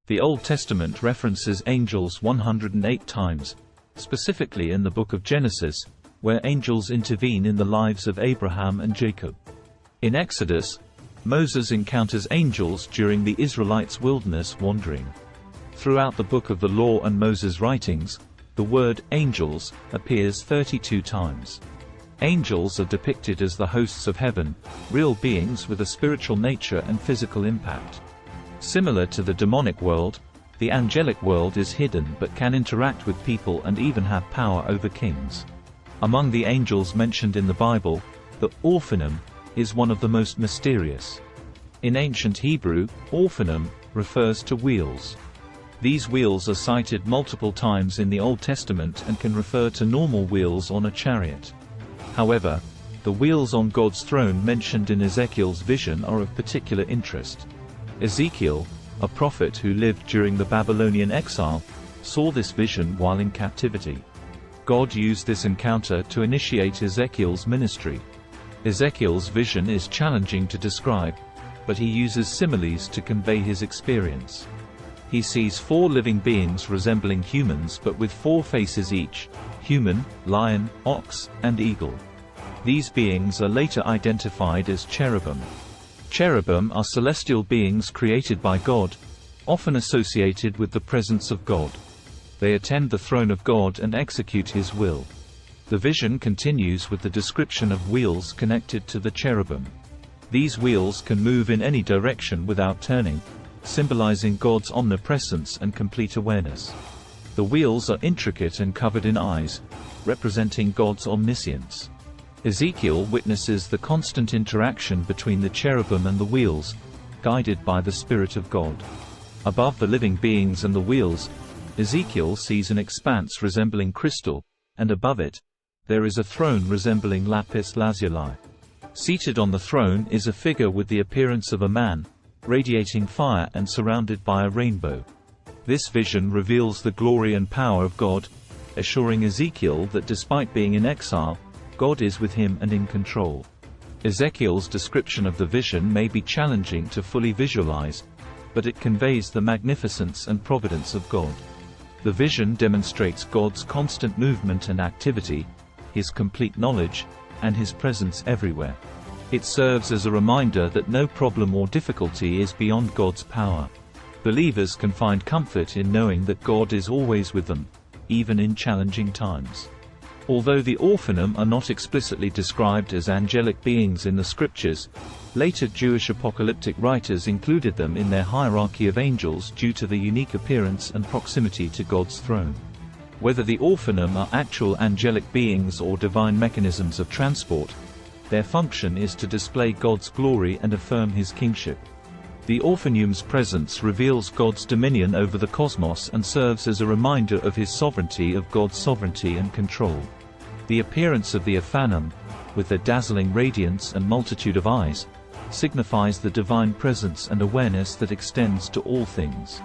The Old Testament references angels 108 times, specifically in the book of Genesis, where angels intervene in the lives of Abraham and Jacob. In Exodus, Moses encounters angels during the Israelites' wilderness wandering. Throughout the book of the Law and Moses' writings, the word angels appears 32 times. Angels are depicted as the hosts of heaven, real beings with a spiritual nature and physical impact. Similar to the demonic world, the angelic world is hidden but can interact with people and even have power over kings. Among the angels mentioned in the Bible, the ofanim is one of the most mysterious. In ancient Hebrew, ofanim refers to wheels. These wheels are cited multiple times in the Old Testament and can refer to normal wheels on a chariot. However, the wheels on God's throne mentioned in Ezekiel's vision are of particular interest. Ezekiel, a prophet who lived during the Babylonian exile, saw this vision while in captivity. God used this encounter to initiate Ezekiel's ministry. Ezekiel's vision is challenging to describe, but he uses similes to convey his experience. He sees 4 living beings resembling humans but with 4 faces each: human, lion, ox, and eagle. These beings are later identified as cherubim. Cherubim are celestial beings created by God, often associated with the presence of God. They attend the throne of God and execute His will. The vision continues with the description of wheels connected to the cherubim. These wheels can move in any direction without turning, symbolizing God's omnipresence and complete awareness. The wheels are intricate and covered in eyes, representing God's omniscience. Ezekiel witnesses the constant interaction between the cherubim and the wheels, guided by the Spirit of God. Above the living beings and the wheels, Ezekiel sees an expanse resembling crystal, and above it, there is a throne resembling lapis lazuli. Seated on the throne is a figure with the appearance of a man, radiating fire and surrounded by a rainbow. This vision reveals the glory and power of God, assuring Ezekiel that despite being in exile, God is with him and in control. Ezekiel's description of the vision may be challenging to fully visualize, but it conveys the magnificence and providence of God. The vision demonstrates God's constant movement and activity, His complete knowledge, and His presence everywhere. It serves as a reminder that no problem or difficulty is beyond God's power. Believers can find comfort in knowing that God is always with them, even in challenging times. Although the ofanim are not explicitly described as angelic beings in the scriptures, later Jewish apocalyptic writers included them in their hierarchy of angels due to the unique appearance and proximity to God's throne. Whether the ofanim are actual angelic beings or divine mechanisms of transport, their function is to display God's glory and affirm His kingship. The ofanim's presence reveals God's dominion over the cosmos and serves as a reminder of His sovereignty and control. The appearance of the ofanim, with their dazzling radiance and multitude of eyes, signifies the divine presence and awareness that extends to all things.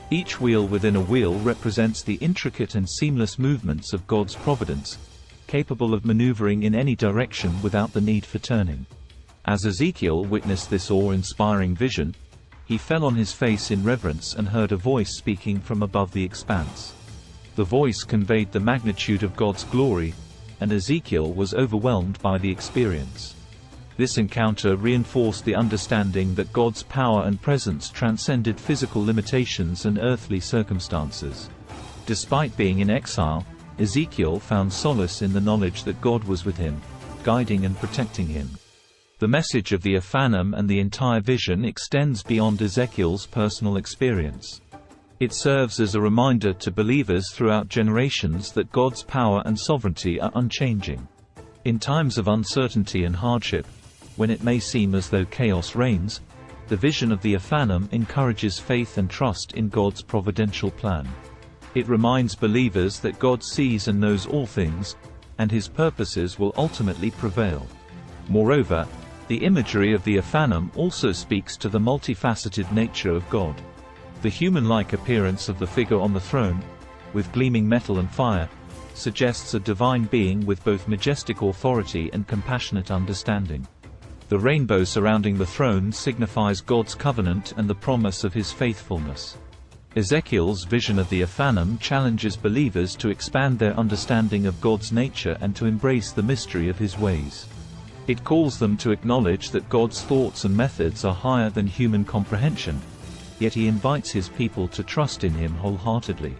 Each wheel within a wheel represents the intricate and seamless movements of God's providence, capable of maneuvering in any direction without the need for turning. As Ezekiel witnessed this awe-inspiring vision, he fell on his face in reverence and heard a voice speaking from above the expanse. The voice conveyed the magnitude of God's glory, and Ezekiel was overwhelmed by the experience. This encounter reinforced the understanding that God's power and presence transcended physical limitations and earthly circumstances. Despite being in exile, Ezekiel found solace in the knowledge that God was with him, guiding and protecting him. The message of the ofanim and the entire vision extends beyond Ezekiel's personal experience. It serves as a reminder to believers throughout generations that God's power and sovereignty are unchanging. In times of uncertainty and hardship, when it may seem as though chaos reigns, the vision of the ofanim encourages faith and trust in God's providential plan. It reminds believers that God sees and knows all things, and His purposes will ultimately prevail. Moreover, the imagery of the ofanim also speaks to the multifaceted nature of God. The human-like appearance of the figure on the throne, with gleaming metal and fire, suggests a divine being with both majestic authority and compassionate understanding. The rainbow surrounding the throne signifies God's covenant and the promise of His faithfulness. Ezekiel's vision of the ofanim challenges believers to expand their understanding of God's nature and to embrace the mystery of His ways. It calls them to acknowledge that God's thoughts and methods are higher than human comprehension, yet He invites His people to trust in Him wholeheartedly.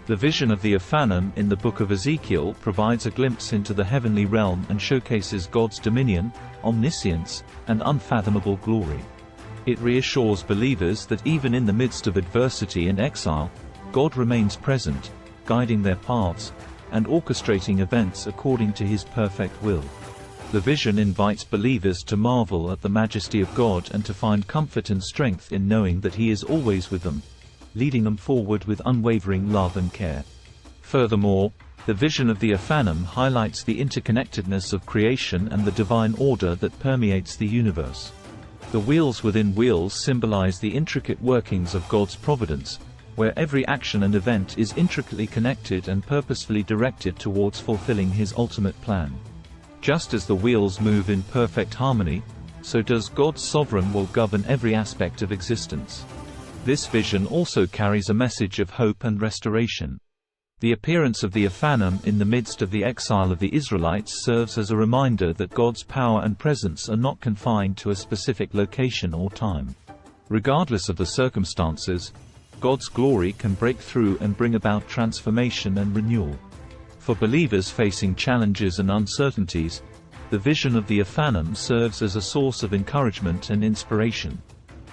The vision of the ofanim in the book of Ezekiel provides a glimpse into the heavenly realm and showcases God's dominion, omniscience, and unfathomable glory. It reassures believers that even in the midst of adversity and exile, God remains present, guiding their paths, and orchestrating events according to His perfect will. The vision invites believers to marvel at the majesty of God and to find comfort and strength in knowing that He is always with them, leading them forward with unwavering love and care. Furthermore, the vision of the ofanim highlights the interconnectedness of creation and the divine order that permeates the universe. The wheels within wheels symbolize the intricate workings of God's providence, where every action and event is intricately connected and purposefully directed towards fulfilling His ultimate plan. Just as the wheels move in perfect harmony, so does God's sovereign will govern every aspect of existence. This vision also carries a message of hope and restoration. The appearance of the ofanim in the midst of the exile of the Israelites serves as a reminder that God's power and presence are not confined to a specific location or time. Regardless of the circumstances, God's glory can break through and bring about transformation and renewal. For believers facing challenges and uncertainties, the vision of the ofanim serves as a source of encouragement and inspiration.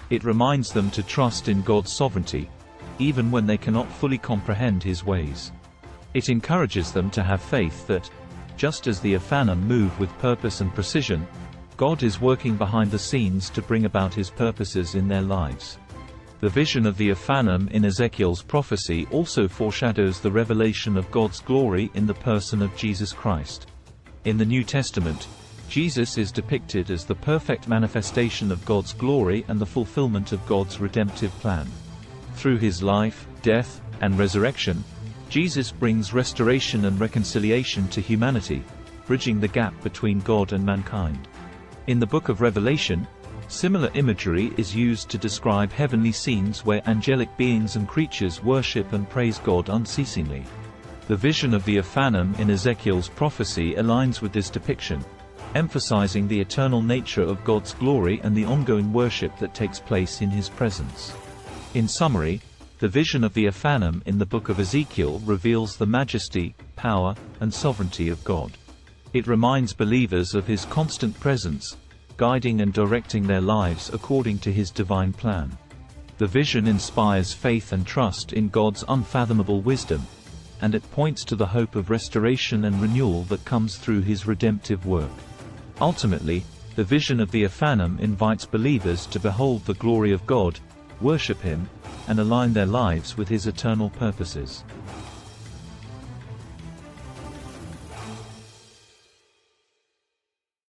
It reminds them to trust in God's sovereignty, even when they cannot fully comprehend His ways. It encourages them to have faith that, just as the ofanim move with purpose and precision, God is working behind the scenes to bring about His purposes in their lives. The vision of the ofanim in Ezekiel's prophecy also foreshadows the revelation of God's glory in the person of Jesus Christ. In the New Testament, Jesus is depicted as the perfect manifestation of God's glory and the fulfillment of God's redemptive plan. Through His life, death, and resurrection, Jesus brings restoration and reconciliation to humanity, bridging the gap between God and mankind. In the book of Revelation, similar imagery is used to describe heavenly scenes where angelic beings and creatures worship and praise God unceasingly. The vision of the ofanim in Ezekiel's prophecy aligns with this depiction, emphasizing the eternal nature of God's glory and the ongoing worship that takes place in His presence. In summary, the vision of the ofanim in the book of Ezekiel reveals the majesty, power, and sovereignty of God. It reminds believers of His constant presence, guiding and directing their lives according to His divine plan. The vision inspires faith and trust in God's unfathomable wisdom, and it points to the hope of restoration and renewal that comes through His redemptive work. Ultimately, the vision of the ofanim invites believers to behold the glory of God, worship Him, and align their lives with His eternal purposes.